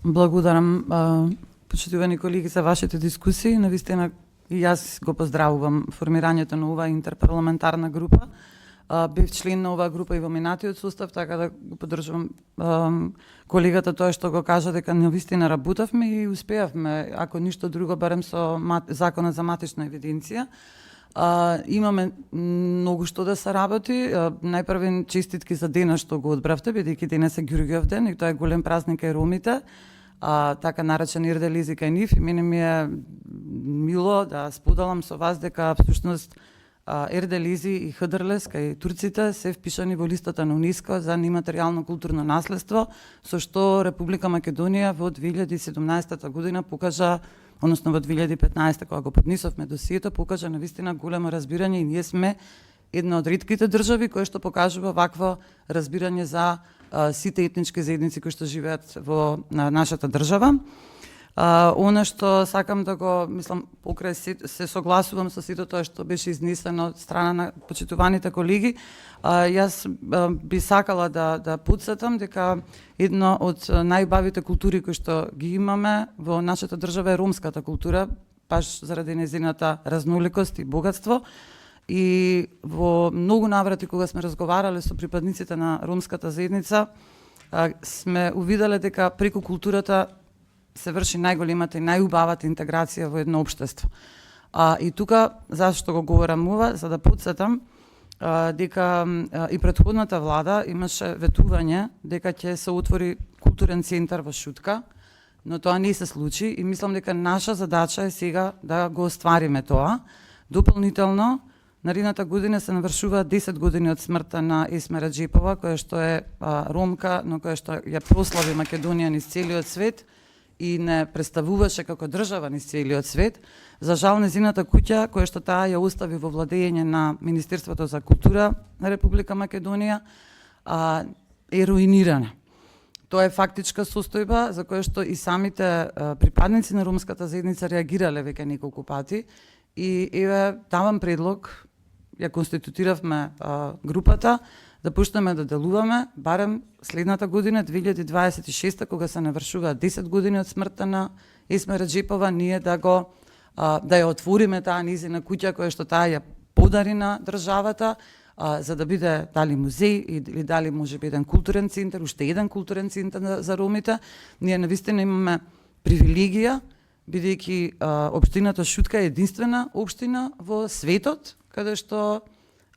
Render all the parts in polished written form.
Благодарам, почитувани колеги, за вашите дискусии. Навистина и јас го поздравувам формирањето на оваа интерпарламентарна група. Бев член на оваа група и во минатиот состав, така да го поддржувам колегата тоа што го кажа дека навистина работевме и успеавме, ако ништо друго, барем со законот за матична евиденција. Имаме многу што да се работи. Најпрвен честитки за денот што го одбравте, бидејќи денес е Ѓурѓев ден и тоа е голем празник кај ромите. Така наречен Ирделизи кај нив, и мене ми е мило да споделам со вас дека всушност Ерделизи и Хыдрлес кај турците се впишани во листата на УНЕСКО за нематеријално културно наследство, со што Република Македонија во 2017 година покажа, односно во 2015 кога го поднесовме досието, покажа навистина големо разбирање и ние сме една од ретките држави кои што покажува вакво разбирање за сите етнички заедници кои што живеат во нашата држава. Она што сакам да го, мислам, покрај се согласувам со сето тоа што беше изнесено од страна на почитуваните колеги. Јас би сакала да потсетам дека едно од најубавите култури кои што ги имаме во нашата држава е ромската култура, баш заради нејзината разноликост и богатство. И во многу наврати кога сме разговарале со припадниците на ромската заедница, сме увиделе дека преку културата се врши најголемата и најубавата интеграција во едно општество. И тука, зашто го говорам ова, за да потсетам дека и претходната влада имаше ветување дека ќе се отвори културен центар во Шутка, но тоа не се случи и мислам дека наша задача е сега да го оствариме тоа. Дополнително, наредната година се навршува 10 години од смртта на Есме Реджепова, која што е ромка, но која што ја прослави Македонија низ целиот свет и не представуваше како држава низ целиот свет. За жал, незината куќа, која што таа ја остави во владење на Министерството за култура на Република Македонија, е руинирана. Тоа е фактичка состојба за која што и самите припадници на ромската заедница реагирале веќе неколку пати. И еве, давам предлог, ја конститутиравме групата, да почнеме да делуваме, барем следната година, 2026, кога се навршува 10 години од смртта на Есме Реджепова, ние да ја отвориме таа низина куќа која што таа ја подари на државата, за да биде дали музеј или дали можеби еден културен центар, уште еден културен центар за ромите. Ние навистина имаме привилегија, бидејќи општината Шутка е единствена општина во светот каде што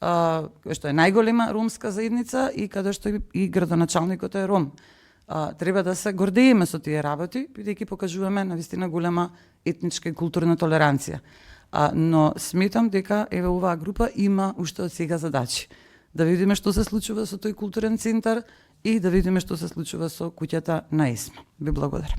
е најголема ромска заедница и каде што и градоначалникот е ром. Треба да се гордееме со тие работи, бидејќи покажуваме навистина голема етничка и културна толеранција. Но сметам дека еве оваа група има уште од сега задачи. Да видиме што се случува со тој културен центар и да видиме што се случува со куќата на Есме. Ви благодарам.